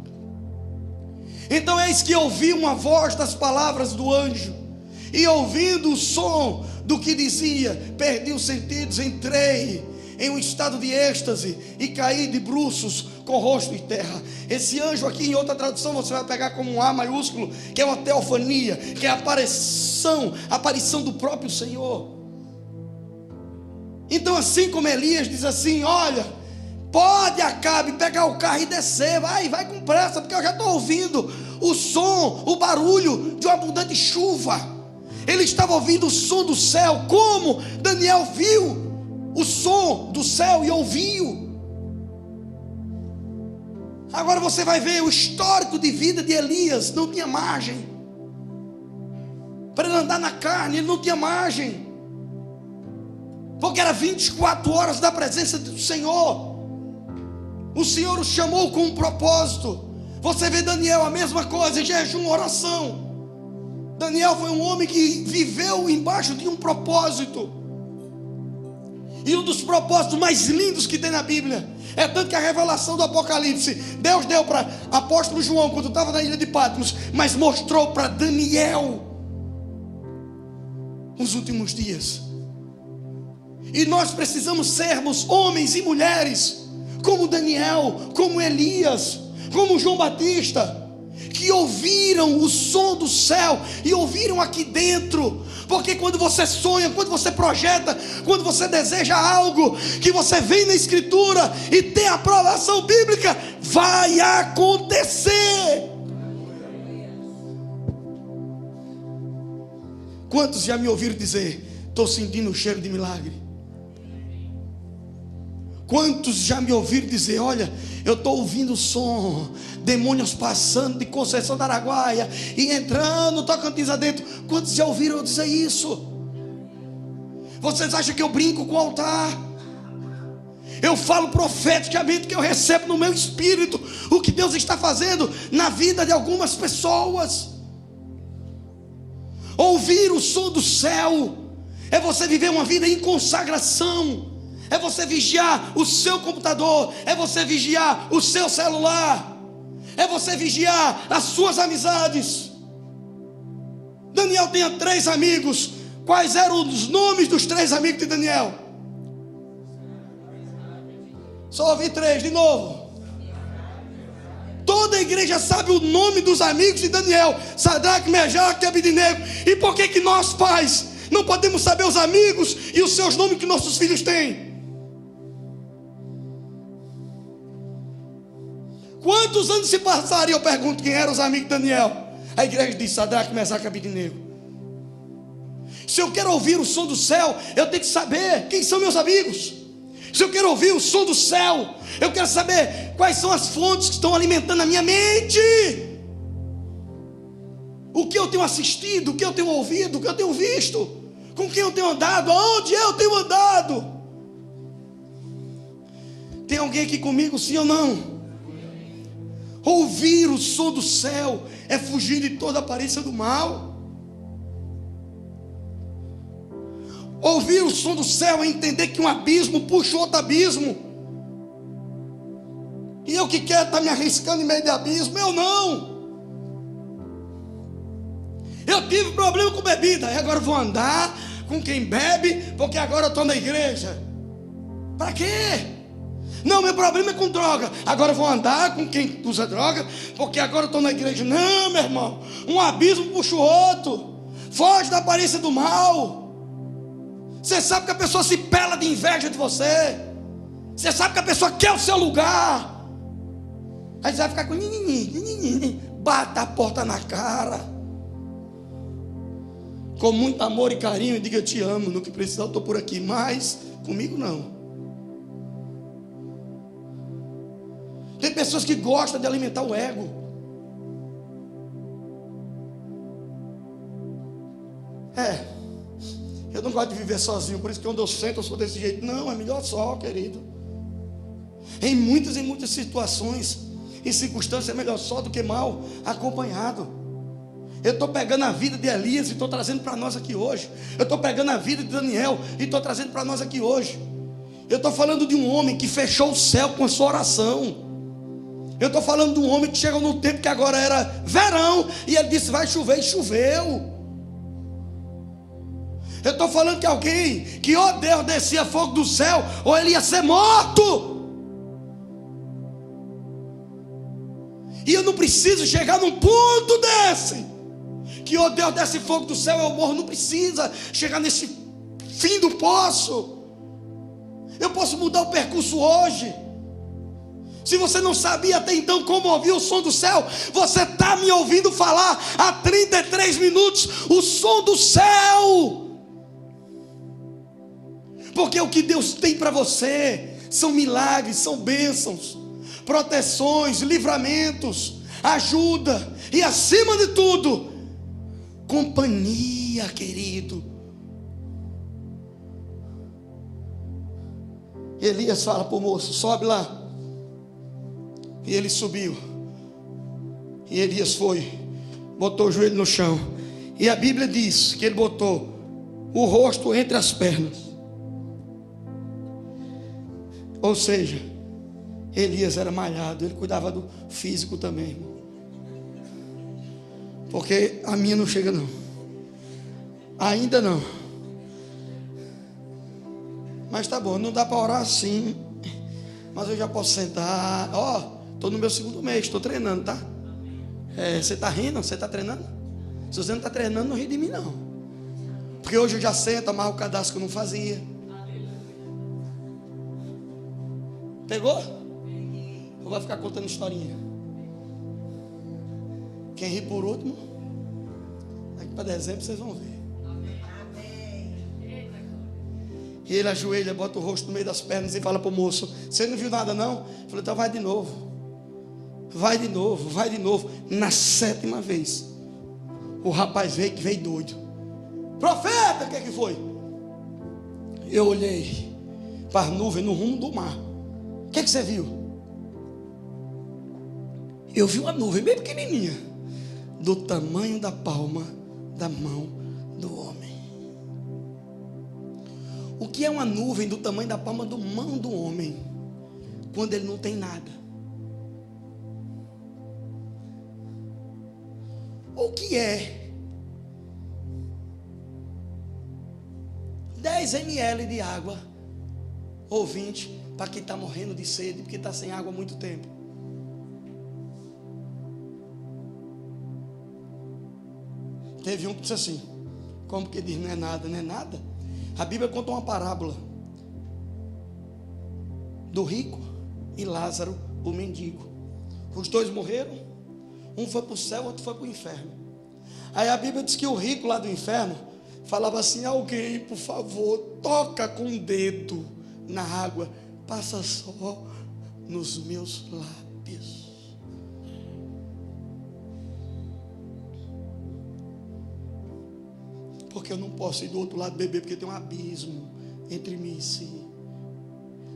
A: Então eis que ouvi uma voz das palavras do anjo, e ouvindo o som do que dizia, perdi os sentidos, entrei em um estado de êxtase e caí de bruços com rosto em terra. Esse anjo aqui, em outra tradução, você vai pegar como um A maiúsculo, que é uma teofania, que é a aparição do próprio Senhor. Então, assim como Elias diz assim: olha, pode, Acabe, pegar o carro e descer, vai com pressa, porque eu já estou ouvindo o som, o barulho de uma abundante chuva. Ele estava ouvindo o som do céu, como Daniel viu o som do céu e ouviu. Agora você vai ver o histórico de vida de Elias. Não tinha margem para ele andar na carne, ele não tinha margem. porque era 24 horas da presença do Senhor. O Senhor o chamou com um propósito. Você vê Daniel, a mesma coisa, jejum, oração. Daniel foi um homem que viveu embaixo de um propósito. E um dos propósitos mais lindos que tem na Bíblia é tanto que a revelação do Apocalipse Deus deu para apóstolo João quando estava na ilha de Patmos, mas mostrou para Daniel os últimos dias. E nós precisamos sermos homens e mulheres como Daniel, como Elias, como João Batista, que ouviram o som do céu e ouviram aqui dentro. Porque quando você sonha, quando você projeta, quando você deseja algo, que você vem na Escritura e tem a aprovação bíblica, vai acontecer. Quantos já me ouviram dizer: estou sentindo o cheiro de milagre? Quantos já me ouviram dizer: olha, eu estou ouvindo o som, demônios passando de Conceição da Araguaia e entrando, Tocantins adentro? Quantos já ouviram eu dizer isso? Vocês acham que eu brinco com o altar? Eu falo profeticamente que eu recebo no meu espírito o que Deus está fazendo na vida de algumas pessoas. Ouvir o som do céu é você viver uma vida em consagração. É você vigiar o seu computador, é você vigiar o seu celular, é você vigiar as suas amizades. Daniel tinha 3 amigos. Quais eram os nomes dos 3 amigos de Daniel? Só ouvi 3 de novo. Toda a igreja sabe o nome dos amigos de Daniel: Sadraque, Mesaque e Abednego. E por que nós, pais, não podemos saber os amigos e os seus nomes que nossos filhos têm? Quantos anos se passaram e eu pergunto quem eram os amigos de Daniel? A igreja diz: Sadraque, Mesaque e Abednego. Se eu quero ouvir o som do céu, eu tenho que saber quem são meus amigos. Se eu quero ouvir o som do céu, eu quero saber quais são as fontes que estão alimentando a minha mente. O que eu tenho assistido, o que eu tenho ouvido, o que eu tenho visto, com quem eu tenho andado, aonde eu tenho andado. Tem alguém aqui comigo, sim ou não? Ouvir o som do céu é fugir de toda aparência do mal. Ouvir o som do céu é entender que um abismo puxa outro abismo. E eu que quero estar me arriscando em meio de abismo? Eu não. Eu tive problema com bebida, e agora vou andar com quem bebe, porque agora eu estou na igreja. Para quê? Não, meu problema é com droga, agora eu vou andar com quem usa droga, porque agora eu estou na igreja. Não, meu irmão, um abismo puxa o outro. Foge da aparência do mal. Você sabe que a pessoa se pela de inveja de você. Você sabe que a pessoa quer o seu lugar. Aí você vai ficar com bata a porta na cara, com muito amor e carinho, e diga: eu te amo, no que precisar eu estou por aqui, mas comigo não. Tem pessoas que gostam de alimentar o ego. Eu não gosto de viver sozinho, por isso que quando eu sento eu sou desse jeito. Não, é melhor só, querido. Em muitas situações e circunstâncias é melhor só do que mal acompanhado. Eu estou pegando a vida de Elias e estou trazendo para nós aqui hoje. Eu estou pegando a vida de Daniel e estou trazendo para nós aqui hoje. Eu estou falando de um homem que fechou o céu com a sua oração. Eu estou falando de um homem que chegou num tempo que agora era verão e ele disse: vai chover, e choveu. Eu estou falando que alguém que, ó Deus, descia fogo do céu, ou ele ia ser morto. E eu não preciso chegar num ponto desse, que, ó Deus, desce fogo do céu, eu morro. Não precisa chegar nesse fim do poço. Eu posso mudar o percurso hoje. Se você não sabia até então como ouvir o som do céu, você está me ouvindo falar há 33 minutos o som do céu. Porque o que Deus tem para você são milagres, são bênçãos, proteções, livramentos, ajuda e, acima de tudo, companhia, querido. Elias fala para o moço: sobe lá. E ele subiu. E Elias foi, botou o joelho no chão. E a Bíblia diz que ele botou o rosto entre as pernas. Ou seja, Elias era malhado, ele cuidava do físico também, irmão. Porque a minha não chega não. Ainda não. Mas tá bom, não dá para orar assim. Mas eu já posso sentar. Ó, estou no meu 2º mês, estou treinando, tá? Você está rindo? Você está treinando? Se você não está treinando, não ri de mim não. Porque hoje eu já sento, amarro o cadastro que eu não fazia. Pegou? Ou vai ficar contando historinha? Quem ri por último, daqui para dezembro vocês vão ver. E ele ajoelha, bota o rosto no meio das pernas e fala para o moço: você não viu nada não? Eu falei: então vai de novo. Vai de novo, vai de novo. Na 7ª vez, o rapaz veio doido. Profeta, o que é que foi? Eu olhei para as nuvens no rumo do mar. O que é que você viu? Eu vi uma nuvem bem pequenininha, do tamanho da palma da mão do homem. O que é uma nuvem do tamanho da palma da mão do homem? Quando ele não tem nada. O que é 10 ml de água ou 20 para quem está morrendo de sede, porque está sem água há muito tempo? Teve um que disse assim: como que diz não é nada? Não é nada. A Bíblia conta uma parábola do rico e Lázaro, o mendigo. Os dois morreram. Um foi para o céu, outro foi para o inferno. Aí a Bíblia diz que o rico lá do inferno falava assim: alguém, por favor, toca com o dedo na água, passa só nos meus lábios. Porque eu não posso ir do outro lado beber, porque tem um abismo entre mim e si.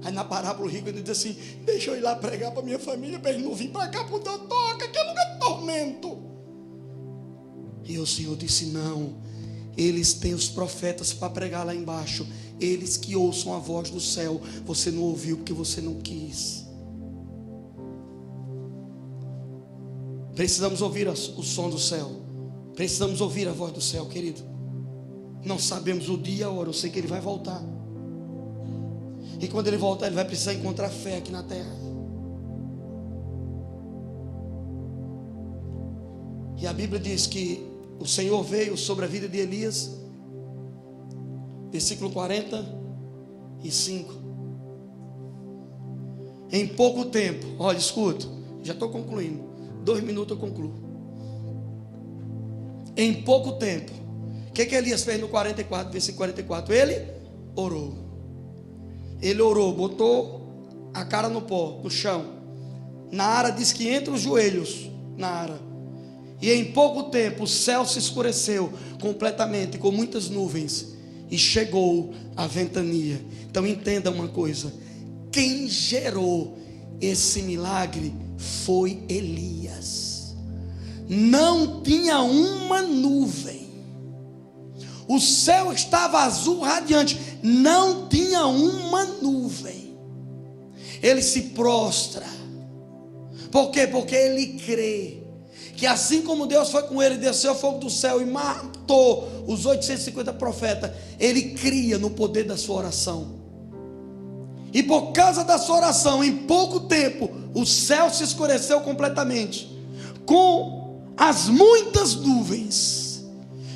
A: Aí na parábola o rico ele diz assim: deixa eu ir lá pregar para minha família, para eles não vir para cá, porque eu toco, que é lugar de tormento. E o Senhor disse: não, eles têm os profetas para pregar lá embaixo, eles que ouçam a voz do céu. Você não ouviu porque você não quis. Precisamos ouvir o som do céu, precisamos ouvir a voz do céu, querido. Não sabemos o dia e a hora, eu sei que ele vai voltar. E quando ele voltar, ele vai precisar encontrar fé aqui na terra. E a Bíblia diz que o Senhor veio sobre a vida de Elias, versículo 45. Em pouco tempo, olha, escuta, já estou concluindo, 2 minutos eu concluo. Em pouco tempo, o que Elias fez no 44, versículo 44? Ele orou. Ele orou, botou a cara no pó, no chão. Naara diz que entre os joelhos, Naara. E em pouco tempo o céu se escureceu completamente, com muitas nuvens, e chegou a ventania. Então entenda uma coisa: quem gerou esse milagre foi Elias. Não tinha uma nuvem. O céu estava azul radiante, não tinha uma nuvem. Ele se prostra. Por quê? Porque ele crê que assim como Deus foi com ele, desceu fogo do céu e matou os 850 profetas, ele cria no poder da sua oração. E por causa da sua oração, em pouco tempo, o céu se escureceu completamente, com as muitas nuvens.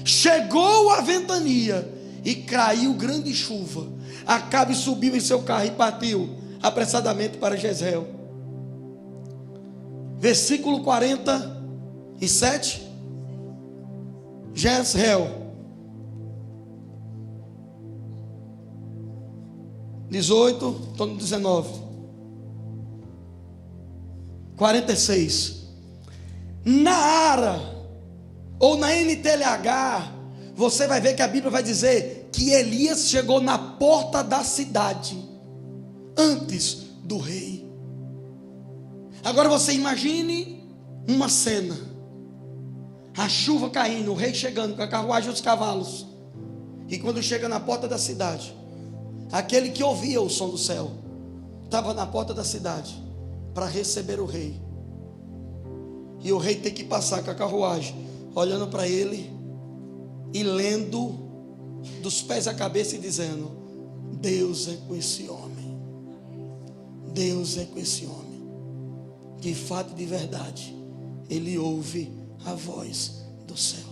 A: Chegou a ventania e caiu grande chuva. Acabe subiu em seu carro e partiu apressadamente para Jezreel. Versículo 47. Jezreel. 18, estou no 19. 46. Naara, ou na NTLH, você vai ver que a Bíblia vai dizer que Elias chegou na porta da cidade antes do rei. Agora você imagine uma cena: a chuva caindo, o rei chegando com a carruagem e os cavalos. E quando chega na porta da cidade, aquele que ouvia o som do céu estava na porta da cidade para receber o rei. E o rei tem que passar com a carruagem, olhando para ele e lendo dos pés à cabeça e dizendo: Deus é com esse homem, Deus é com esse homem. De fato e de verdade, ele ouve a voz do céu.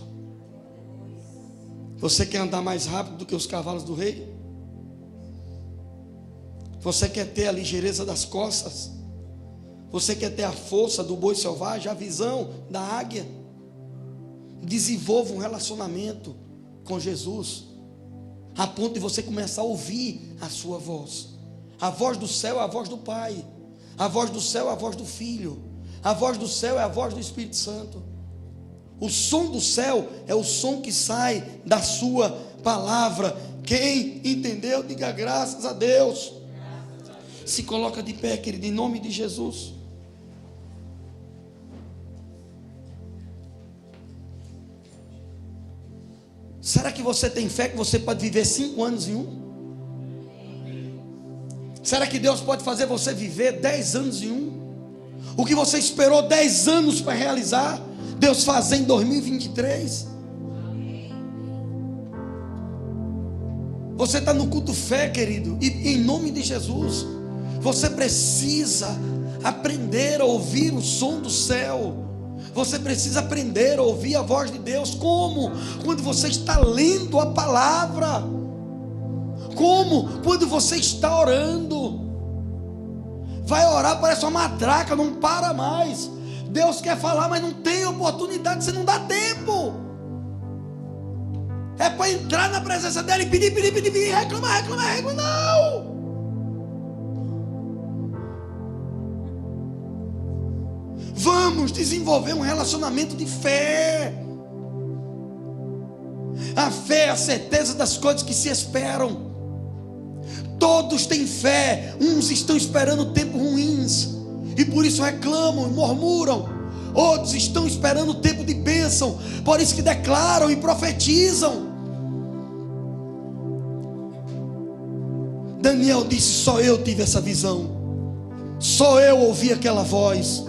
A: Você quer andar mais rápido do que os cavalos do rei? Você quer ter a ligeireza das costas? Você quer ter a força do boi selvagem, a visão da águia? Desenvolva um relacionamento com Jesus, a ponto de você começar a ouvir a sua voz. A voz do céu é a voz do Pai, a voz do céu é a voz do Filho, a voz do céu é a voz do Espírito Santo. O som do céu é o som que sai da sua palavra. Quem entendeu, diga graças a Deus. Se coloca de pé, querido, em nome de Jesus. Será que você tem fé que você pode viver 5 anos em um? Será que Deus pode fazer você viver 10 anos em um? O que você esperou 10 anos para realizar, Deus faz em 2023. Você está no culto fé, querido, e em nome de Jesus, você precisa aprender a ouvir o som do céu. Você precisa aprender a ouvir a voz de Deus. Como? Quando você está lendo a palavra. Como? Quando você está orando. Vai orar, parece uma matraca, não para mais. Deus quer falar, mas não tem oportunidade, você não dá tempo. É para entrar na presença dele e pedir, reclamar, não. Vamos desenvolver um relacionamento de fé. A fé é a certeza das coisas que se esperam. Todos têm fé, uns estão esperando tempos ruins e por isso reclamam e murmuram. Outros estão esperando o tempo de bênção, por isso que declaram e profetizam. Daniel disse: só eu tive essa visão, só eu ouvi aquela voz.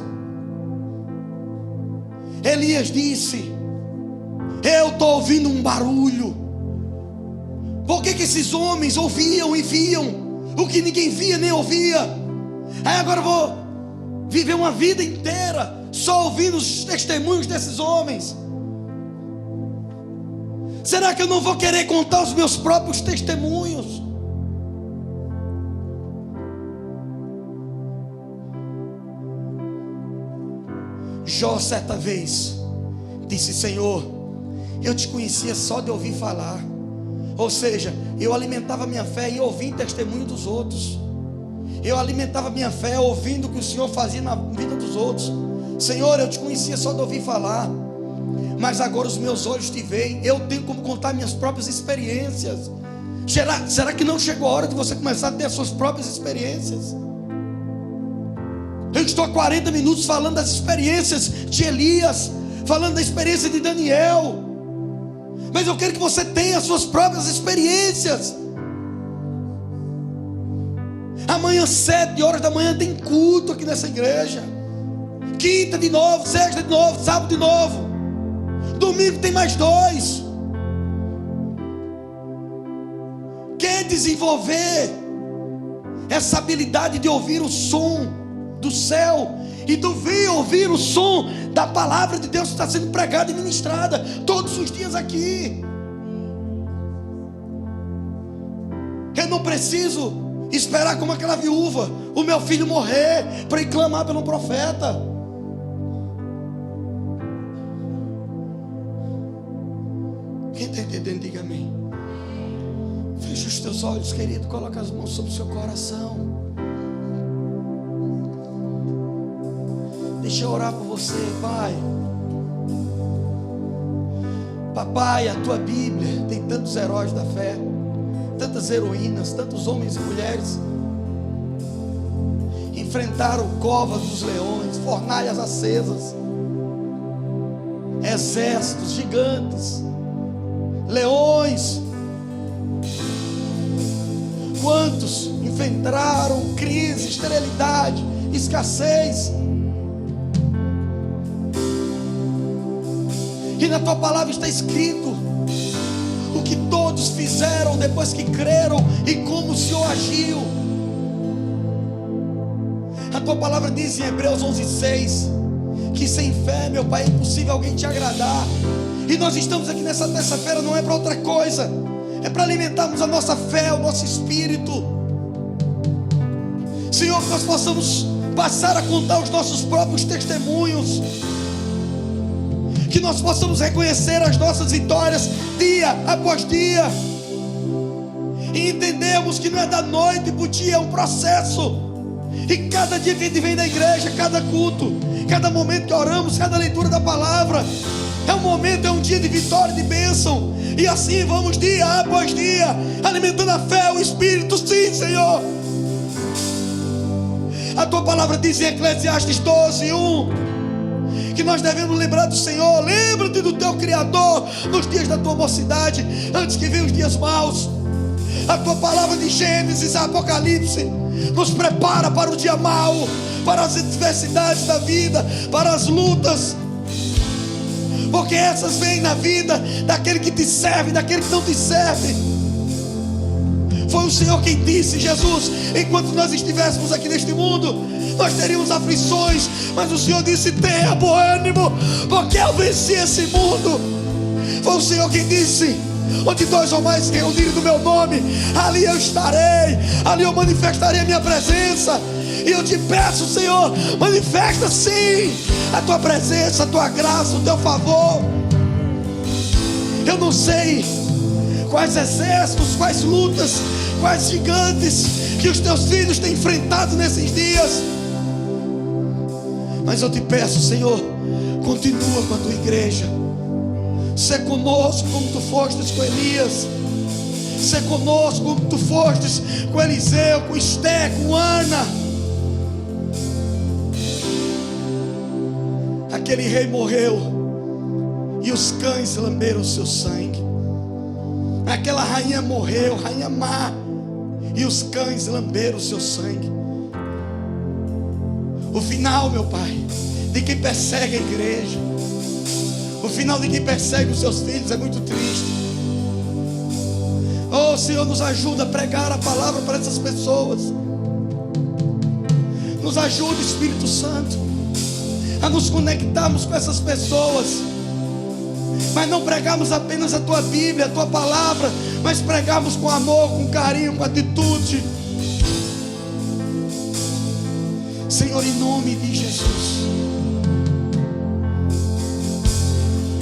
A: Elias disse: eu estou ouvindo um barulho. Por que esses homens ouviam e viam o que ninguém via nem ouvia? Aí agora eu vou viver uma vida inteira só ouvindo os testemunhos desses homens. Será que eu não vou querer contar os meus próprios testemunhos? Jó certa vez disse: Senhor, eu te conhecia só de ouvir falar. Ou seja, eu alimentava minha fé em ouvir testemunho dos outros. Eu alimentava minha fé ouvindo o que o Senhor fazia na vida dos outros. Senhor, eu te conhecia só de ouvir falar, mas agora os meus olhos te veem. Eu tenho como contar minhas próprias experiências. Será que não chegou a hora de você começar a ter as suas próprias experiências? Eu estou há 40 minutos falando das experiências de Elias, falando da experiência de Daniel, mas eu quero que você tenha as suas próprias experiências. Amanhã 7 horas da manhã tem culto aqui nessa igreja. Quinta de novo, sexta de novo, sábado de novo. Domingo tem mais 2. Quer desenvolver essa habilidade de ouvir o som do céu? Então venha ouvir o som da palavra de Deus que está sendo pregada e ministrada todos os dias aqui. Eu não preciso esperar como aquela viúva, o meu filho morrer, para ir clamar pelo profeta. Quem está entendendo, diga amém. Feche os teus olhos, querido, coloca as mãos sobre o seu coração. Deixa eu orar por você, Pai. Papai, a tua Bíblia tem tantos heróis da fé, tantas heroínas, tantos homens e mulheres enfrentaram cova dos leões, fornalhas acesas, exércitos gigantes, leões. Quantos enfrentaram crise, esterilidade, escassez? E na tua palavra está escrito o que todos fizeram depois que creram e como o Senhor agiu. A tua palavra diz em Hebreus 11:6 que sem fé, meu Pai, é impossível alguém te agradar. E nós estamos aqui nessa terça-feira não é para outra coisa, é para alimentarmos a nossa fé, o nosso espírito. Senhor, que nós possamos passar a contar os nossos próprios testemunhos, que nós possamos reconhecer as nossas vitórias dia após dia, e entendermos que não é da noite para o dia, é um processo. E cada dia que a gente vem na igreja, cada culto, cada momento que oramos, cada leitura da palavra, é um momento, é um dia de vitória, de bênção. E assim vamos dia após dia, alimentando a fé, o Espírito. Sim, Senhor. A tua palavra diz em Eclesiastes 12:1 que nós devemos lembrar do Senhor. Lembra-te do teu Criador nos dias da tua mocidade, antes que venham os dias maus. A tua palavra de Gênesis a Apocalipse nos prepara para o dia mau, para as adversidades da vida, para as lutas, porque essas vêm na vida daquele que te serve, daquele que não te serve. Foi o Senhor quem disse, Jesus, enquanto nós estivéssemos aqui neste mundo, nós teríamos aflições, mas o Senhor disse: tenha bom ânimo, porque eu venci esse mundo. Foi o Senhor quem disse: onde 2 ou mais se reunirem no meu nome, ali eu estarei, ali eu manifestarei a minha presença. E eu te peço, Senhor, manifesta sim a tua presença, a tua graça, o teu favor. Eu não sei quais exércitos, quais lutas, quais gigantes que os teus filhos têm enfrentado nesses dias, mas eu te peço, Senhor, continua com a tua igreja. Sê conosco como tu fostes com Elias. Sê conosco como tu fostes com Eliseu, com Esté, com Ana. Aquele rei morreu e os cães lamberam o seu sangue. Aquela rainha morreu, rainha má, e os cães lamberam o seu sangue. O final, meu Pai, de quem persegue a igreja, o final de quem persegue os seus filhos é muito triste. Oh Senhor, nos ajuda a pregar a palavra para essas pessoas. Nos ajuda, Espírito Santo, a nos conectarmos com essas pessoas, mas não pregarmos apenas a tua Bíblia, a tua palavra, mas pregarmos com amor, com carinho, com atitude. Senhor, em nome de Jesus,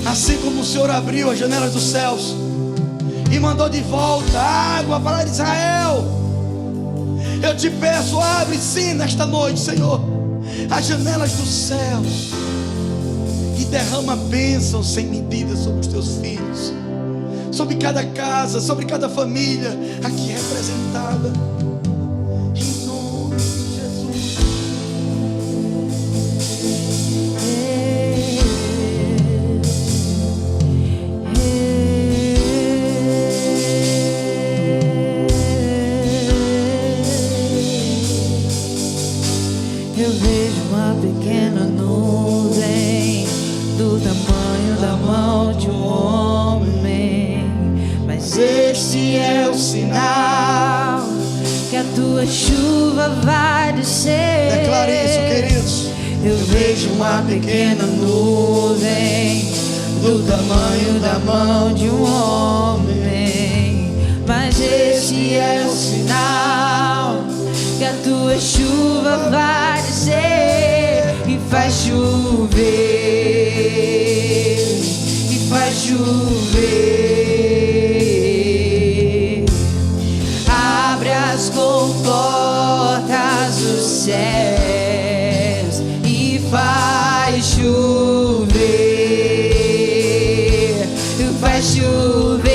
A: assim como o Senhor abriu as janelas dos céus e mandou de volta água para Israel, eu te peço, abre sim nesta noite, Senhor, as janelas dos céus e derrama bênção sem medida sobre os teus filhos, sobre cada casa, sobre cada família aqui representada, em nome de Jesus.
B: Eu vejo uma pequena nuvem do tamanho da mão de um homem, mas este é o sinal que a tua chuva vai descer.
A: Declare isso, queridos.
B: Eu vejo uma pequena nuvem do tamanho da mão de um homem, mas este é o sinal que a tua chuva vai descer e faz chover, e faz chover. Abre as comportas dos céus e faz chover, e faz chover.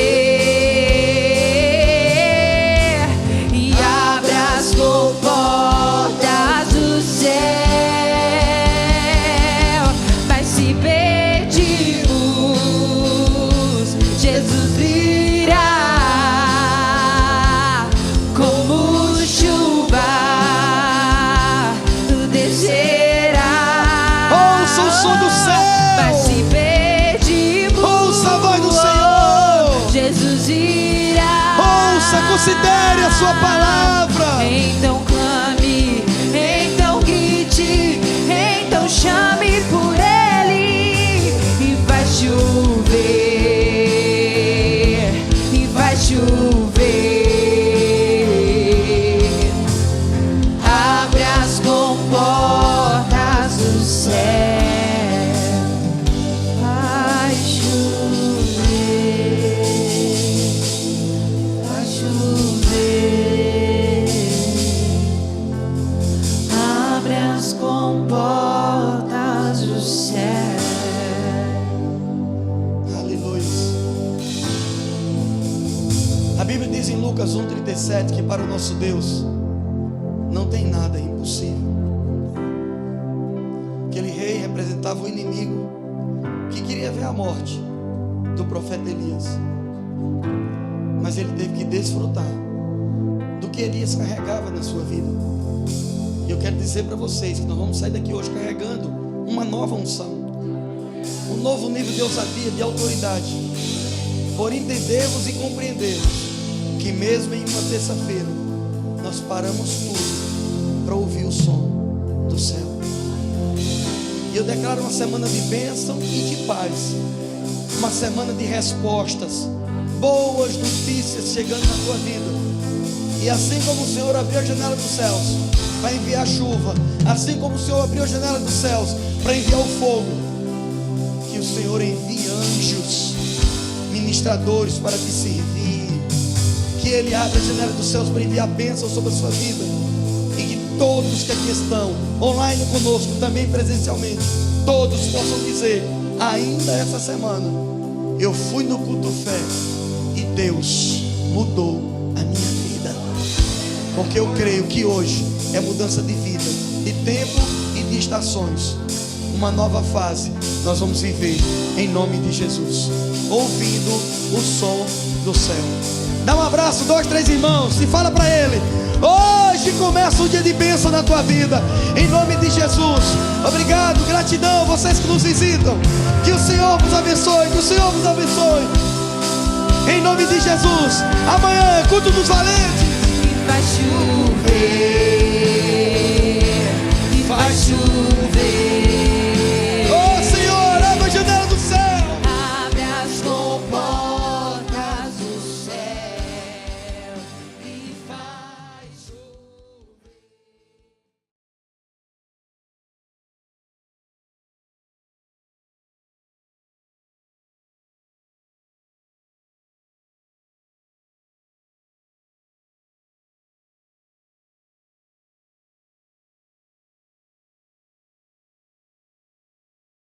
B: E abre as comportas dos
A: considere a sua palavra.
B: Então clame, então grite, então chame por Ele. E vai chover, e vai chover. Abre as comportas do céu. Vai chover, vai chover. Abre as comportas do céu.
A: Aleluia. A Bíblia diz em Lucas 1,37 que para o nosso Deus não tem nada impossível. Aquele rei representava o inimigo que queria ver a morte do profeta Elias, mas ele teve que desfrutar do que Elias carregava na sua vida. E eu quero dizer para vocês que nós vamos sair daqui hoje carregando uma nova unção, um novo nível de ousadia, de autoridade, por entendermos e compreendermos que mesmo em uma terça-feira nós paramos tudo para ouvir o som do céu. E eu declaro uma semana de bênção e de paz, uma semana de respostas, boas notícias chegando na tua vida. E assim como o Senhor abriu a janela dos céus para enviar chuva, assim como o Senhor abriu a janela dos céus para enviar o fogo, que o Senhor envie anjos ministradores para te servir, que Ele abra a janela dos céus para enviar bênção sobre a sua vida, e que todos que aqui estão online conosco, também presencialmente, todos possam dizer: ainda essa semana eu fui no culto fé e Deus mudou a minha vida. Porque eu creio que hoje é mudança de vida, de tempo e de estações. Uma nova fase nós vamos viver em nome de Jesus, ouvindo o som do céu. Dá um abraço, 2, 3 irmãos, e fala para ele: hoje começa um dia de bênção na tua vida, em nome de Jesus. Obrigado, gratidão, vocês que nos visitam. Que o Senhor vos abençoe, que o Senhor vos abençoe, em nome de Jesus. Amanhã é culto dos valentes.
B: Vai chover.